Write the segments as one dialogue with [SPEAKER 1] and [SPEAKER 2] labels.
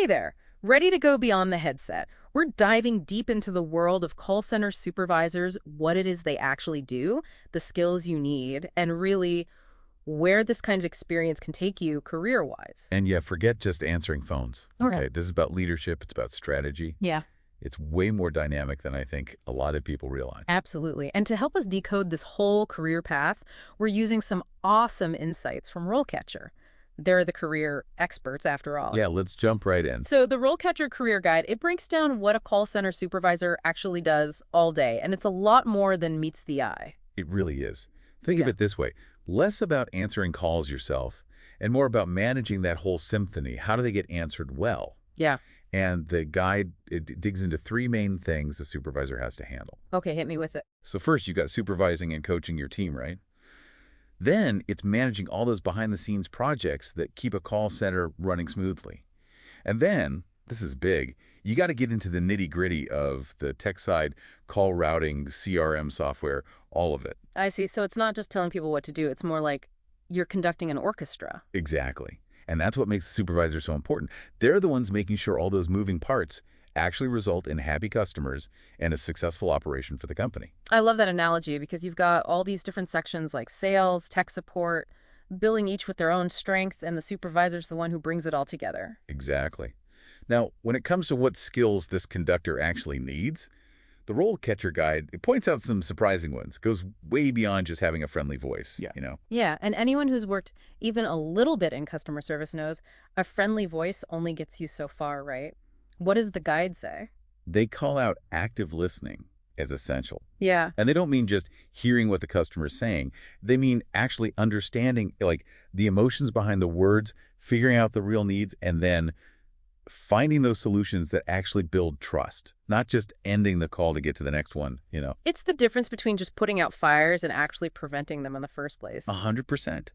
[SPEAKER 1] Hey there! Ready to go beyond the headset? We're diving deep into the world of call center supervisors, what it is they actually do, the skills you need, and really where this kind of experience can take you career-wise.
[SPEAKER 2] And yeah, forget just answering phones.
[SPEAKER 1] Okay.
[SPEAKER 2] Okay, this is about leadership. It's about strategy.
[SPEAKER 1] Yeah,
[SPEAKER 2] It's way more dynamic than I think a lot of people realize.
[SPEAKER 1] absolutely. And to help us decode this whole career path, we're using some awesome insights from RoleCatcher. They're the career experts, after all.
[SPEAKER 2] Yeah, let's jump right in.
[SPEAKER 1] So the RoleCatcher Career Guide, it breaks down what a call center supervisor actually does all day, and it's a lot more than meets the eye.
[SPEAKER 2] It really is. Think of
[SPEAKER 1] Yeah.
[SPEAKER 2] it this way. Less about answering calls yourself and more about managing that whole symphony. How do they get answered well?
[SPEAKER 1] Yeah.
[SPEAKER 2] And the guide, it digs into three main things a supervisor has to handle.
[SPEAKER 1] Okay, hit me with it.
[SPEAKER 2] So first, you got supervising and coaching your team, right? Then it's managing all those behind-the-scenes projects that keep a call center running smoothly. And then, this is big, you got to get into the nitty-gritty of the tech side, call routing, CRM software, all of it.
[SPEAKER 1] I see. So it's not just telling people what to do. It's more like you're conducting an orchestra.
[SPEAKER 2] Exactly. And that's what makes the supervisor so important. They're the ones making sure all those moving parts actually result in happy customers and a successful operation for the company.
[SPEAKER 1] I love that analogy because you've got all these different sections like sales, tech support, billing each with their own strength, and the supervisor's the one who brings it all together.
[SPEAKER 2] Exactly. Now, when it comes to what skills this conductor actually needs, the RoleCatcher guide, it points out some surprising ones. Goes way beyond just having a friendly voice,
[SPEAKER 3] Yeah.
[SPEAKER 2] you know?
[SPEAKER 1] Yeah, and anyone who's worked even a little bit in customer service knows a friendly voice only gets you so far, right? What does the guide say?
[SPEAKER 2] They call out active listening as essential.
[SPEAKER 1] Yeah.
[SPEAKER 2] And they don't mean just hearing what the customer is saying. They mean actually understanding, like, the emotions behind the words, figuring out the real needs, and then finding those solutions that actually build trust, not just ending the call to get to the next one, you know?
[SPEAKER 1] It's the difference between just putting out fires and actually preventing them in the first place.
[SPEAKER 2] 100%.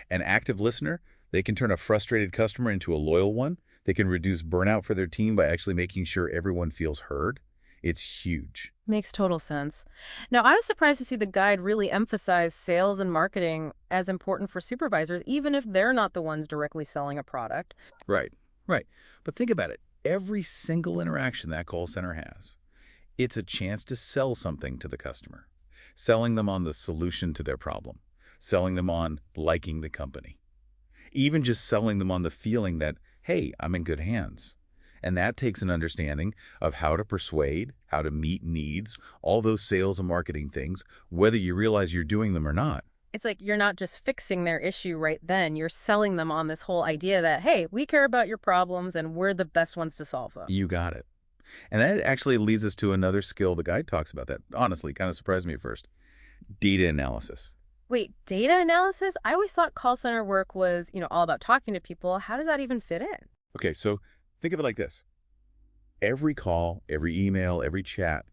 [SPEAKER 2] An active listener, they can turn a frustrated customer into a loyal one. They can reduce burnout for their team by actually making sure everyone feels heard. It's huge.
[SPEAKER 1] Makes total sense. Now, I was surprised to see the guide really emphasize sales and marketing as important for supervisors, even if they're not the ones directly selling a product.
[SPEAKER 2] Right, right. But think about it. Every single interaction that call center has, it's a chance to sell something to the customer. Selling them on the solution to their problem. Selling them on liking the company. Even just selling them on the feeling that, hey, I'm in good hands. And that takes an understanding of how to persuade, how to meet needs, all those sales and marketing things, whether you realize you're doing them or not.
[SPEAKER 1] It's like you're not just fixing their issue right then, you're selling them on this whole idea that, hey, we care about your problems and we're the best ones to solve them.
[SPEAKER 2] You got it. And that actually leads us to another skill the guide talks about that, honestly, kind of surprised me at first. Data analysis.
[SPEAKER 1] Wait, data analysis? I always thought call center work was, all about talking to people. How does that even fit in?
[SPEAKER 2] Okay, so think of it like this. Every call, every email, every chat,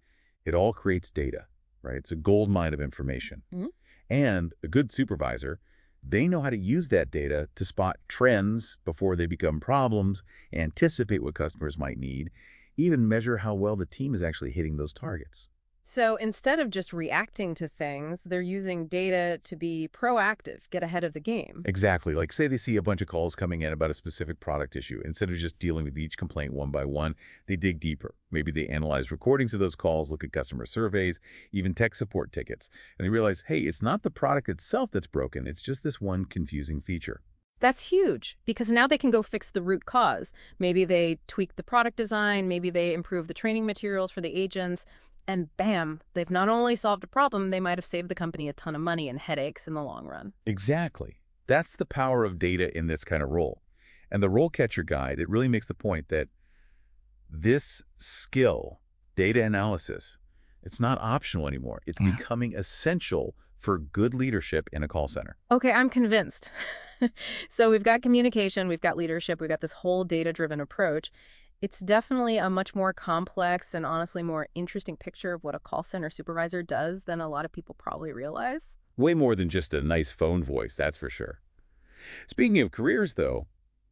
[SPEAKER 2] it all creates data, right? It's a gold mine of information.
[SPEAKER 1] Mhm.
[SPEAKER 2] And a good supervisor, they know how to use that data to spot trends before they become problems, anticipate what customers might need, even measure how well the team is actually hitting those targets.
[SPEAKER 1] So instead of just reacting to things, they're using data to be proactive, get ahead of the game.
[SPEAKER 2] Exactly. Like, say they see a bunch of calls coming in about a specific product issue. Instead of just dealing with each complaint one by one, they dig deeper. Maybe they analyze recordings of those calls, look at customer surveys, even tech support tickets. And they realize, hey, it's not the product itself that's broken. It's just this one confusing feature.
[SPEAKER 1] That's huge because now they can go fix the root cause. Maybe they tweak the product design, maybe they improve the training materials for the agents, and bam, they've not only solved a problem, they might have saved the company a ton of money and headaches in the long run.
[SPEAKER 2] Exactly. That's the power of data in this kind of role. And the RoleCatcher guide, it really makes the point that this skill, data analysis, it's not optional anymore. It's becoming essential for good leadership in a call center.
[SPEAKER 1] Okay, I'm convinced. So we've got communication, we've got leadership, we've got this whole data-driven approach. It's definitely a much more complex and honestly more interesting picture of what a call center supervisor does than a lot of people probably realize.
[SPEAKER 2] Way more than just a nice phone voice, that's for sure. Speaking of careers, though,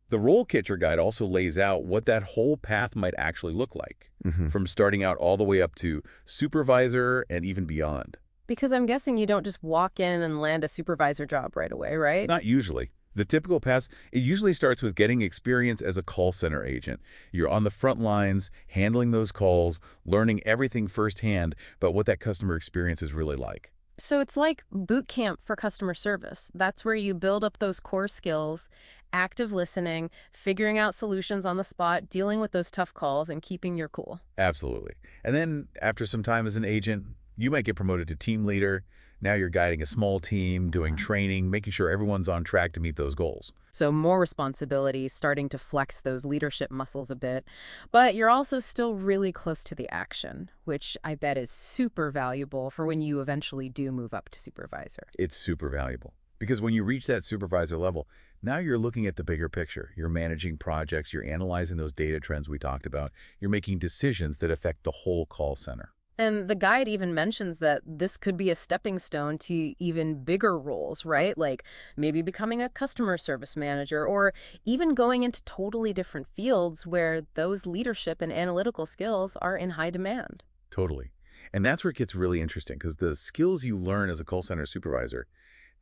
[SPEAKER 2] the RoleCatcher guide also lays out what that whole path might actually look like, from starting out all the way up to supervisor and even beyond.
[SPEAKER 1] Because I'm guessing you don't just walk in and land a supervisor job right away, right?
[SPEAKER 2] Not usually. The typical path, it usually starts with getting experience as a call center agent. You're on the front lines, handling those calls, learning everything firsthand about what that customer experience is really like.
[SPEAKER 1] So it's like boot camp for customer service. That's where you build up those core skills, active listening, figuring out solutions on the spot, dealing with those tough calls, and keeping your cool.
[SPEAKER 2] Absolutely. And then after some time as an agent, you might get promoted to team leader. Now you're guiding a small team, doing training, making sure everyone's on track to meet those goals.
[SPEAKER 1] So more responsibility, starting to flex those leadership muscles a bit. But you're also still really close to the action, which I bet is super valuable for when you eventually do move up to supervisor.
[SPEAKER 2] It's super valuable because when you reach that supervisor level, now you're looking at the bigger picture. You're managing projects, you're analyzing those data trends we talked about, you're making decisions that affect the whole call center.
[SPEAKER 1] And the guide even mentions that this could be a stepping stone to even bigger roles, right? Like maybe becoming a customer service manager or even going into totally different fields where those leadership and analytical skills are in high demand.
[SPEAKER 2] Totally. And that's where it gets really interesting because the skills you learn as a call center supervisor,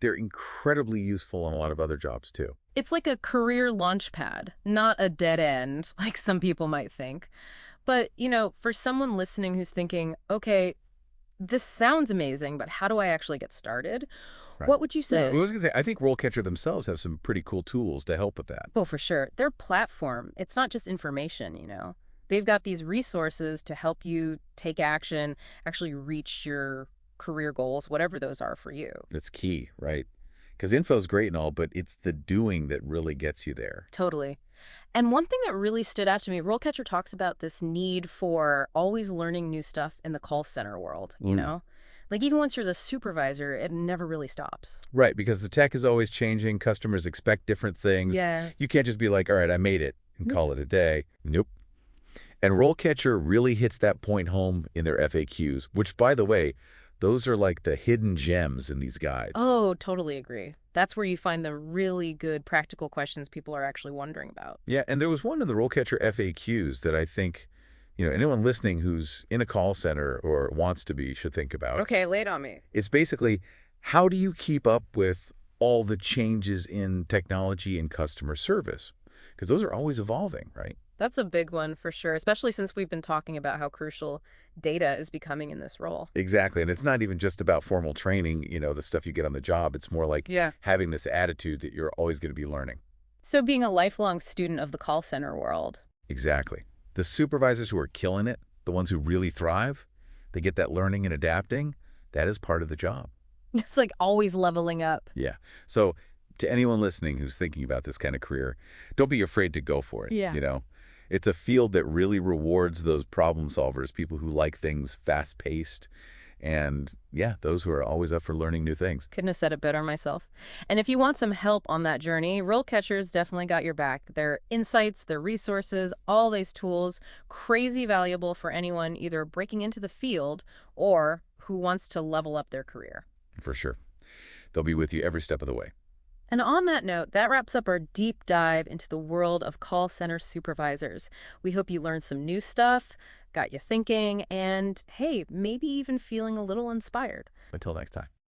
[SPEAKER 2] they're incredibly useful in a lot of other jobs too.
[SPEAKER 1] It's like a career launch pad, not a dead end, like some people might think. But, for someone listening who's thinking, okay, this sounds amazing, but how do I actually get started?
[SPEAKER 2] Right.
[SPEAKER 1] What would you
[SPEAKER 2] Yeah, I
[SPEAKER 1] say?
[SPEAKER 2] was going to say, I think RoleCatcher themselves have some pretty cool tools to help with that.
[SPEAKER 1] Oh, for sure. Their platform, it's not just information. They've got these resources to help you take action, actually reach your career goals, whatever those are for you.
[SPEAKER 2] That's key, right? Because info's great and all, but it's the doing that really gets you there.
[SPEAKER 1] Totally. And one thing that really stood out to me, RoleCatcher talks about this need for always learning new stuff in the call center world, you
[SPEAKER 2] Mm.
[SPEAKER 1] know? Like even once you're the supervisor, it never really stops.
[SPEAKER 2] Right, because the tech is always changing. Customers expect different things.
[SPEAKER 1] Yeah.
[SPEAKER 2] You can't just be like, all right, I made it and
[SPEAKER 1] Nope.
[SPEAKER 2] call it a day. Nope. And RoleCatcher really hits that point home in their FAQs, which, by the way, those are like the hidden gems in these guides.
[SPEAKER 1] Oh, totally agree. That's where you find the really good practical questions people are actually wondering about.
[SPEAKER 2] Yeah, and there was one of the RoleCatcher FAQs that I think, anyone listening who's in a call center or wants to be should think about.
[SPEAKER 1] Okay, lay it on me.
[SPEAKER 2] It's basically, how do you keep up with all the changes in technology and customer service? Because those are always evolving, right?
[SPEAKER 1] That's a big one for sure, especially since we've been talking about how crucial data is becoming in this role.
[SPEAKER 2] Exactly. And it's not even just about formal training, the stuff you get on the job. It's more like
[SPEAKER 1] Yeah.
[SPEAKER 2] having this attitude that you're always going to be learning.
[SPEAKER 1] So being a lifelong student of the call center world,
[SPEAKER 2] Exactly. The supervisors who are killing it, the ones who really thrive, they get that learning and adapting. That is part of the job.
[SPEAKER 1] it's like always leveling up.
[SPEAKER 2] Yeah. So to anyone listening who's thinking about this kind of career, don't be afraid to go for it.
[SPEAKER 1] Yeah.
[SPEAKER 2] It's a field that really rewards those problem solvers, people who like things fast-paced, and yeah, those who are always up for learning new things.
[SPEAKER 1] Couldn't have said it better myself. And if you want some help on that journey, RoleCatcher's definitely got your back. Their insights, their resources, all these tools, crazy valuable for anyone either breaking into the field or who wants to level up their career.
[SPEAKER 2] For sure. They'll be with you every step of the way.
[SPEAKER 1] And on that note, that wraps up our deep dive into the world of call center supervisors. We hope you learned some new stuff, got you thinking, and hey, maybe even feeling a little inspired.
[SPEAKER 2] Until next time.